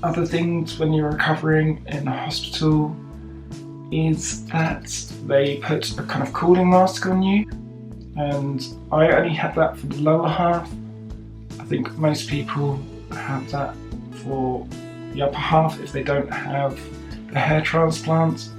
Other things when you're recovering in a hospital is that they put a kind of cooling mask on you, and I only had that for the lower half. I think most people have that for the upper half if they don't have the hair transplant.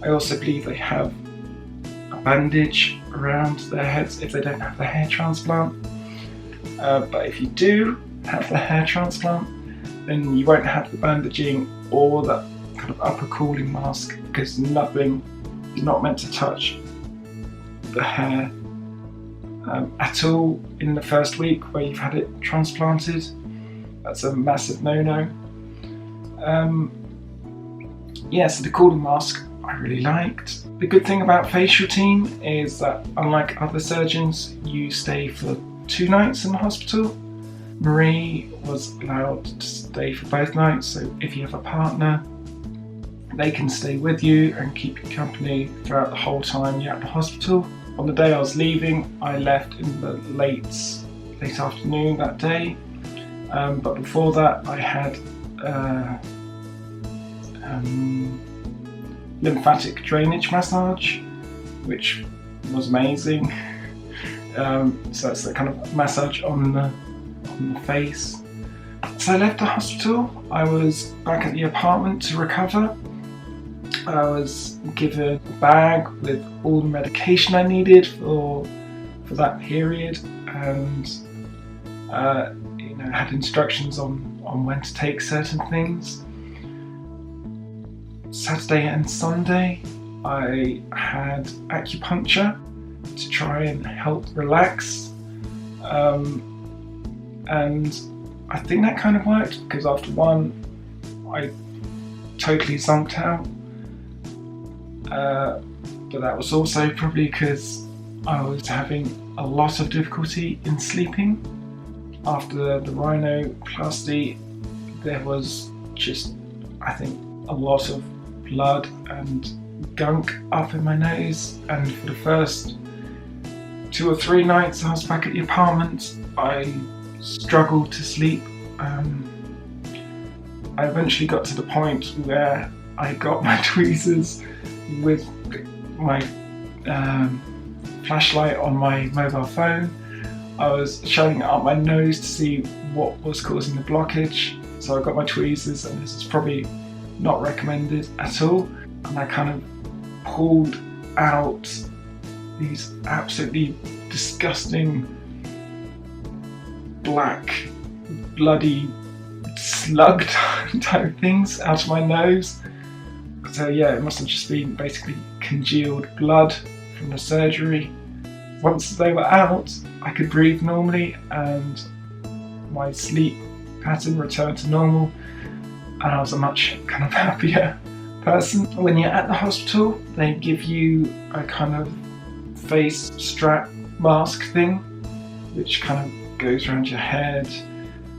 I also believe they have a bandage around their heads if they don't have the hair transplant. But if you do have the hair transplant, then you won't have the bandaging or that kind of upper cooling mask, because nothing is not meant to touch the hair at all in the first week where you've had it transplanted. That's a massive no-no. So the cooling mask I really liked. The good thing about Facial Team is that unlike other surgeons, you stay for 2 nights in the hospital. Marie was allowed to stay for both nights, so if you have a partner, they can stay with you and keep you company throughout the whole time you're at the hospital. On the day I was leaving, I left in the late afternoon that day, but before that I had lymphatic drainage massage, which was amazing. So that's the kind of massage on the face. So I left the hospital, I was back at the apartment to recover. I was given a bag with all the medication I needed for that period, and had instructions on when to take certain things. Saturday and Sunday I had acupuncture to try and help relax, and I think that kind of worked, because after one I totally zonked out, but that was also probably because I was having a lot of difficulty in sleeping. After the rhinoplasty, there was just, I think, a lot of blood and gunk up in my nose, and for the first 2 or 3 nights I was back at the apartment, I struggled to sleep. I eventually got to the point where I got my tweezers with my flashlight on my mobile phone. I was shoving it up my nose to see what was causing the blockage, so I got my tweezers, and this is probably not recommended at all, and I kind of pulled out these absolutely disgusting black bloody slug type things out of my nose. So yeah, it must have just been basically congealed blood from the surgery. Once they were out, I could breathe normally and my sleep pattern returned to normal, and I was a much kind of happier person. When you're at the hospital, they give you a kind of face strap mask thing, which kind of goes around your head,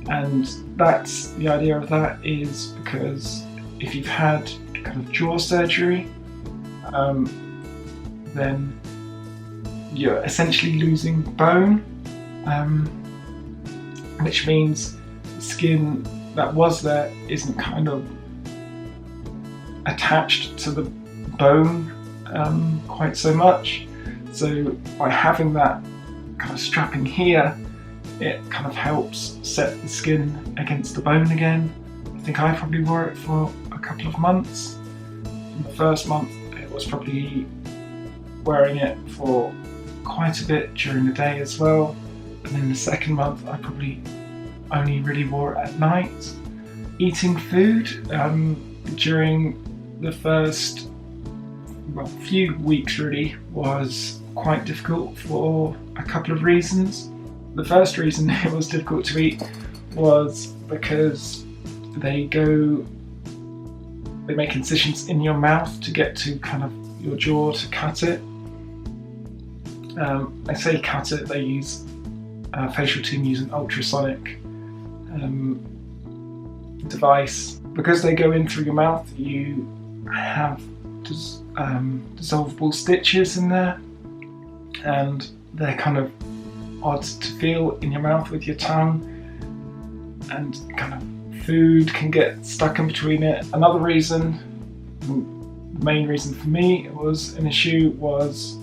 and that's the idea of that is because if you've had kind of jaw surgery, then you're essentially losing bone, which means the skin that was there isn't kind of attached to the bone quite so much. So by having that kind of strapping here, it kind of helps set the skin against the bone again. I think I probably wore it for a couple of months. In the first month it was probably wearing it for quite a bit during the day as well, and then the second month I probably only really wore it at night. Eating food during the first few weeks really was quite difficult for a couple of reasons. The first reason it was difficult to eat was because they make incisions in your mouth to get to kind of your jaw to cut it. They say cut it, they use Facial Team use an ultrasonic device. Because they go in through your mouth, you have dissolvable stitches in there, and they're kind of odd to feel in your mouth with your tongue, and kind of food can get stuck in between it. Another reason, the main reason for me it was an issue, was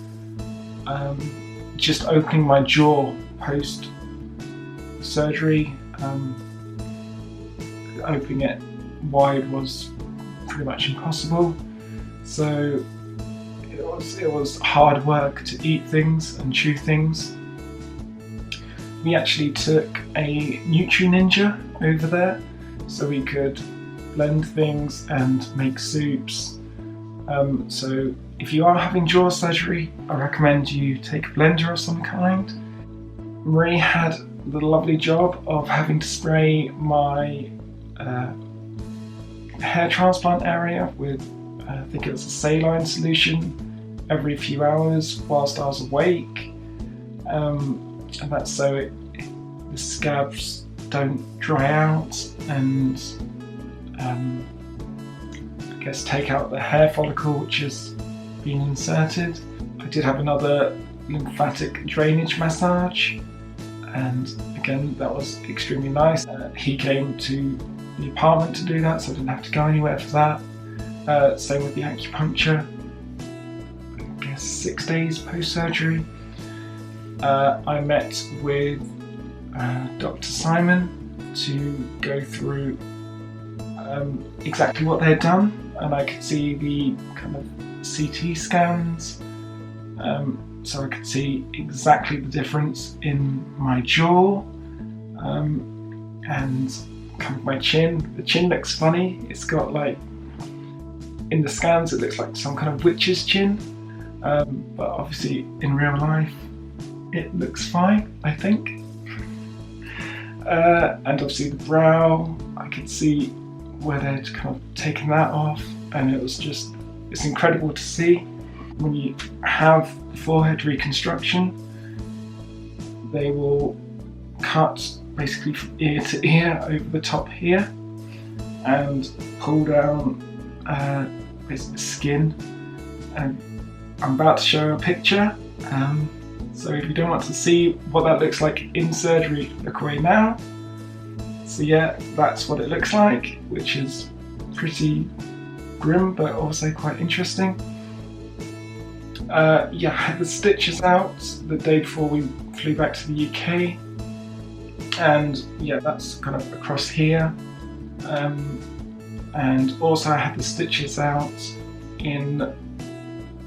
just opening my jaw post surgery. Opening it wide was pretty much impossible, so it was hard work to eat things and chew things. We actually took a Nutri-Ninja over there so we could blend things and make soups. So if you are having jaw surgery, I recommend you take a blender of some kind. Marie had the lovely job of having to spray my hair transplant area with, I think it was a saline solution, every few hours whilst I was awake. And that's so the scabs don't dry out and I guess take out the hair follicle which has been inserted. I did have another lymphatic drainage massage, and again that was extremely nice. He came to the apartment to do that, so I didn't have to go anywhere for that. Same with the acupuncture. I guess 6 days post-surgery. I met with Dr. Simon to go through exactly what they had done, and I could see the kind of CT scans, so I could see exactly the difference in my jaw and kind of my chin. The chin looks funny. It's got like, in the scans it looks like some kind of witch's chin, but obviously in real life it looks fine, I think. And obviously the brow, I could see where they'd kind of taken that off, and it's incredible to see when you have the forehead reconstruction. They will cut basically from ear to ear over the top here and pull down basically the skin, and I'm about to show a picture, so if you don't want to see what that looks like in surgery, look away now. So yeah, that's what it looks like, which is pretty grim but also quite interesting. Yeah, I had the stitches out the day before we flew back to the UK, and yeah, that's kind of across here, and also I had the stitches out in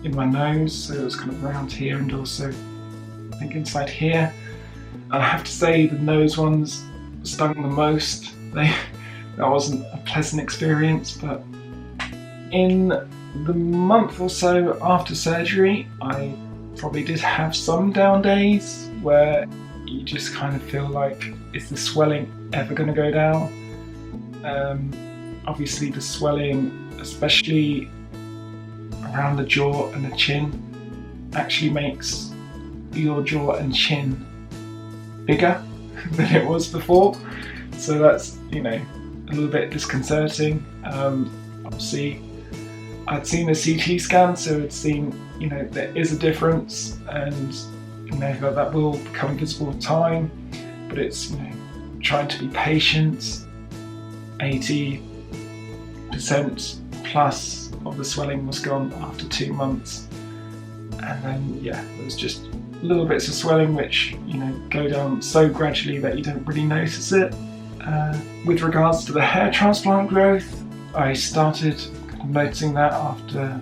my nose, so it was kind of around here and also I think inside here. I have to say the nose ones stung the most. That wasn't a pleasant experience, but in the month or so after surgery I probably did have some down days where you just kind of feel like, is the swelling ever going to go down? Obviously the swelling, especially around the jaw and the chin, actually makes your jaw and chin bigger than it was before, so that's, you know, a little bit disconcerting. Obviously I'd seen a CT scan, so I'd seen, you know, there is a difference, and you know that will become visible with time, but it's, you know, trying to be patient. 80% plus of the swelling was gone after 2 months, and then yeah, there was just little bits of swelling which, you know, go down so gradually that you don't really notice it. With regards to the hair transplant growth, I started noticing that after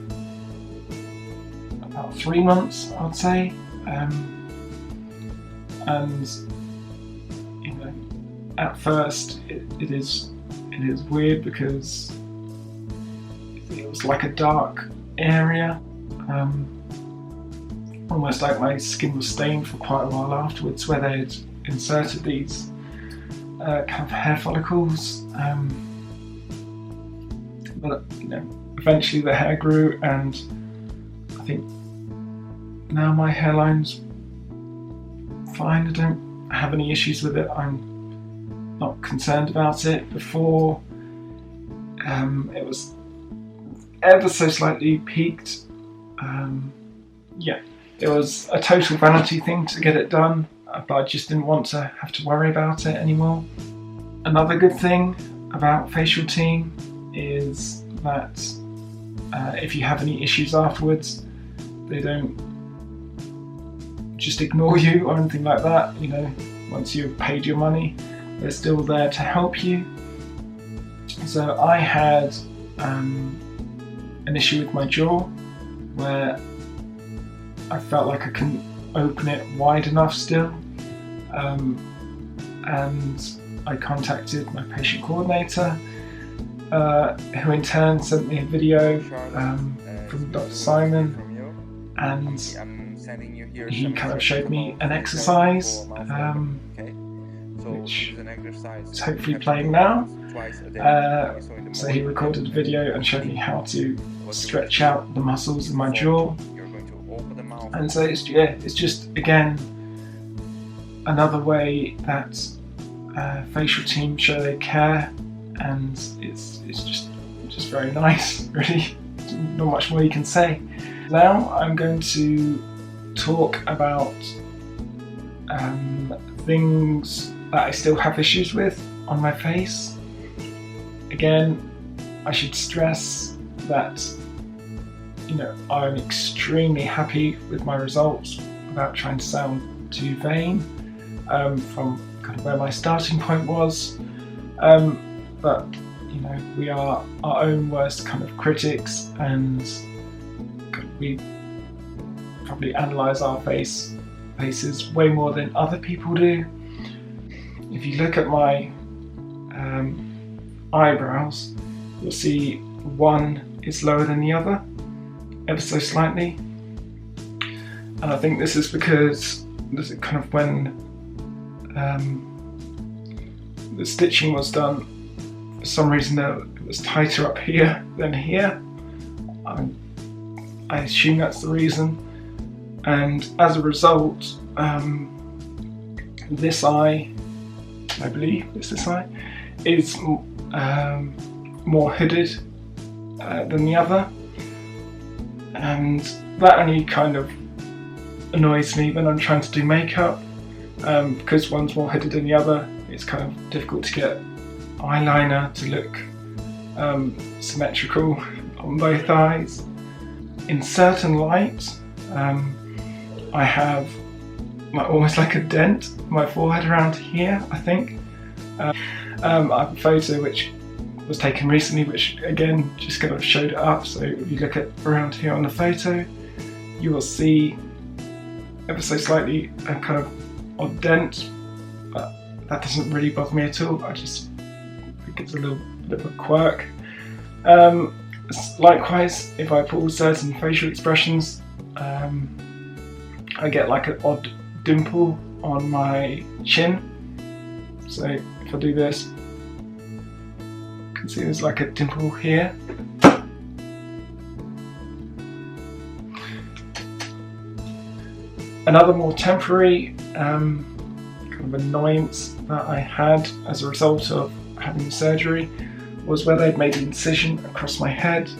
about 3 months, I'd say, and you know, at first it is weird because it was like a dark area, almost like my skin was stained for quite a while afterwards, where they had inserted these kind of hair follicles. But you know, eventually the hair grew, and I think now my hairline's fine. I don't have any issues with it. I'm not concerned about it. Before, it was ever so slightly peaked. Yeah, it was a total vanity thing to get it done, but I just didn't want to have to worry about it anymore. Another good thing, about Facial Team is that if you have any issues afterwards, they don't just ignore you or anything like that. You know, once you've paid your money, they're still there to help you. So I had an issue with my jaw where I felt like I couldn't open it wide enough still, and I contacted my patient coordinator, who in turn sent me a video from Dr. Simon, and he kind of showed me an exercise, which is hopefully playing now. So he recorded a video and showed me how to stretch out the muscles in my jaw. And so it's just again another way that Facial Team show they care, and it's just very nice, really. Not much more you can say. Now I'm going to talk about things that I still have issues with on my face. Again, I should stress that, you know, I'm extremely happy with my results without trying to sound too vain, from kind of where my starting point was. But, you know, we are our own worst kind of critics, and we probably analyse our faces way more than other people do. If you look at my eyebrows, you'll see one is lower than the other, ever so slightly. And I think this is because this is kind of when the stitching was done, for some reason it was tighter up here than here. I assume that's the reason. And as a result, this eye, I believe it's this eye, is more hooded than the other, and that only kind of annoys me when I'm trying to do makeup, because one's more hooded than the other. It's kind of difficult to get eyeliner to look symmetrical on both eyes. In certain light, I have almost like a dent in my forehead around here, I think. I have a photo which was taken recently, which again just kind of showed it up. So if you look at around here on the photo, you will see ever so slightly a kind of odd dent, but that doesn't really bother me at all. I just think it's a little bit of a quirk. Likewise, if I pull certain facial expressions, I get like an odd dimple on my chin. So if I do this, you can see there's like a dimple here. Another more temporary kind of annoyance that I had as a result of having the surgery was where they'd made an incision across my head.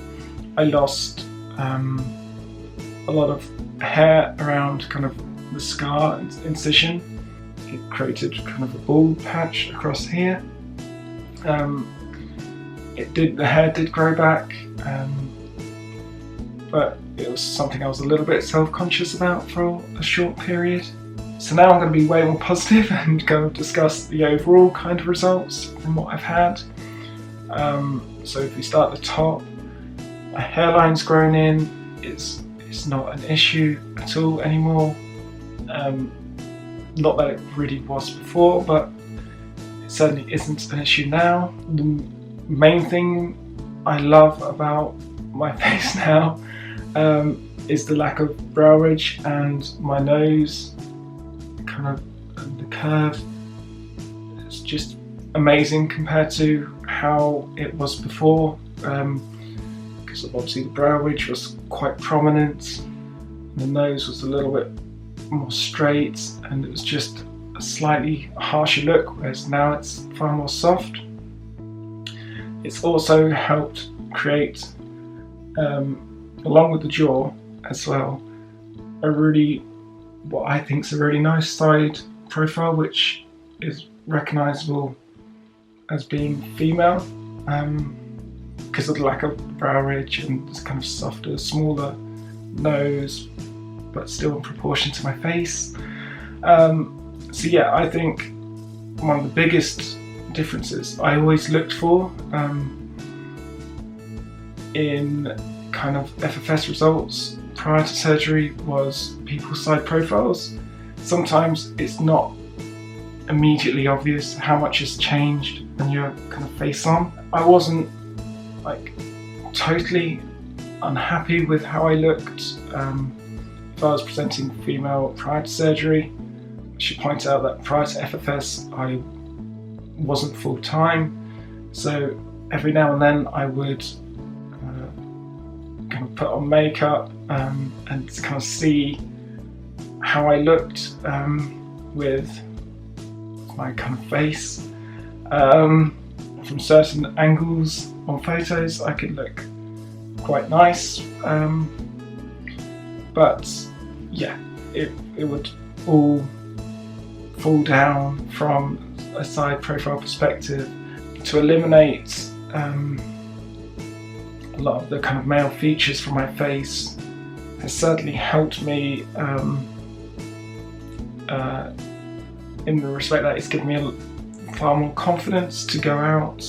I lost a lot of hair around kind of the scar incision. It created kind of a bald patch across here. The hair did grow back, but it was something I was a little bit self-conscious about for a short period. So now I'm going to be way more positive and kind of discuss the overall kind of results from what I've had. So if we start at the top, my hairline's grown in. It's not an issue at all anymore. Not that it really was before, but it certainly isn't an issue now. The main thing I love about my face now is the lack of brow ridge, and my nose, kind of the curve. It's just amazing compared to how it was before, because obviously the brow ridge was quite prominent, and the nose was a little bit more straight, and it was just a slightly harsher look, whereas now it's far more soft. It's also helped create, along with the jaw as well, what I think is a really nice side profile, which is recognisable as being female because of the lack of brow ridge and this kind of softer, smaller nose, but still in proportion to my face. So yeah, I think one of the biggest differences I always looked for in kind of FFS results prior to surgery was people's side profiles. Sometimes it's not immediately obvious how much has changed when you're kind of face on. I wasn't like totally unhappy with how I looked if I was presenting female prior to surgery. I should point out that prior to FFS I wasn't full time, so every now and then I would kind of put on makeup and kind of see how I looked with my kind of face. From certain angles on photos I could look quite nice, but yeah, it would all fall down from a side profile perspective. To eliminate a lot of the kind of male features from my face has certainly helped me in the respect that it's given me far more confidence to go out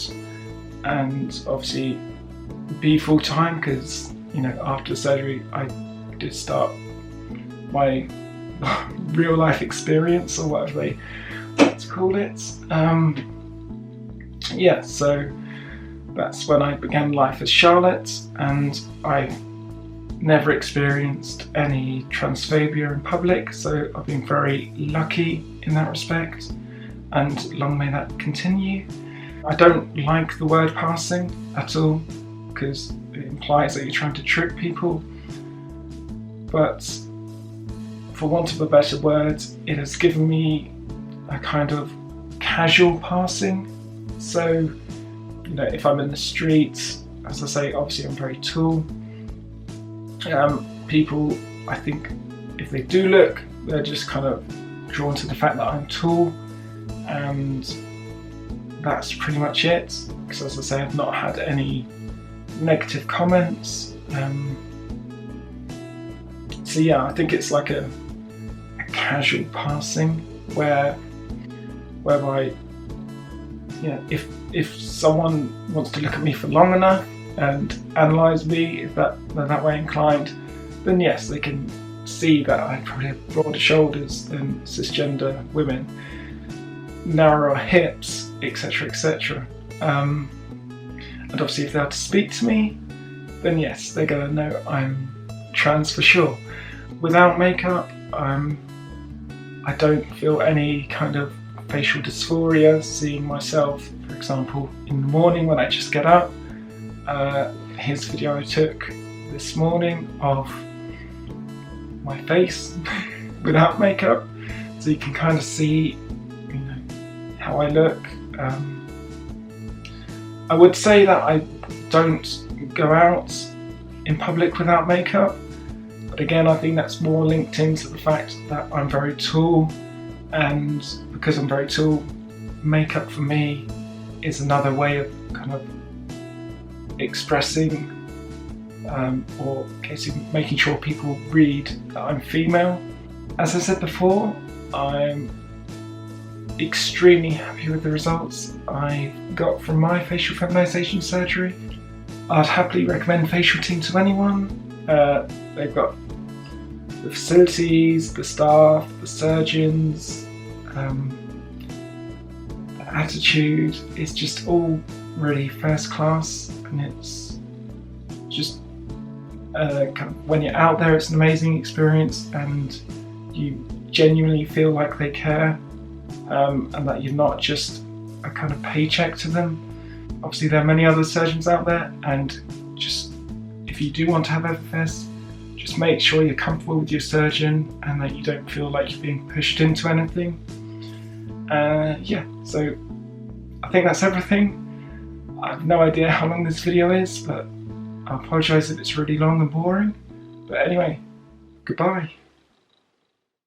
and obviously be full time, because after surgery I did start my real life experience, or whatever they like to call it. Yeah, so that's when I began life as Charlotte, and I never experienced any transphobia in public, so I've been very lucky in that respect, and long may that continue. I don't like the word passing at all, because it implies that you're trying to trick people, but for want of a better word, it has given me a kind of casual passing. So, if I'm in the street, as I say, obviously I'm very tall. People, I think, if they do look, they're just kind of drawn to the fact that I'm tall, and that's pretty much it. Because as I say, I've not had any negative comments. So yeah, I think it's like a casual passing whereby if someone wants to look at me for long enough and analyse me, if they're that way inclined, then yes, they can see that I probably have broader shoulders than cisgender women, narrower hips, etc, etc. And obviously if they are to speak to me, then yes, they're going to know I'm trans for sure. Without makeup, I don't feel any kind of facial dysphoria seeing myself, for example, in the morning when I just get up. Here's a video I took this morning of my face without makeup, so you can kind of see how I look. I would say that I don't go out in public without makeup, but again, I think that's more linked into the fact that I'm very tall, and because I'm very tall, makeup for me is another way of kind of expressing or making sure people read that I'm female. As I said before, I'm extremely happy with the results I got from my facial feminization surgery. I'd happily recommend Facial Team to anyone. They've got the facilities, the staff, the surgeons, the attitude. It's just all really first class, and it's just kind of, when you're out there, it's an amazing experience, and you genuinely feel like they care, and that you're not just a kind of paycheck to them. Obviously there are many other surgeons out there, and just if you do want to have FFS, just make sure you're comfortable with your surgeon and that you don't feel like you're being pushed into anything. Yeah, so I think that's everything. I have no idea how long this video is, but I apologise if it's really long and boring. But anyway, goodbye.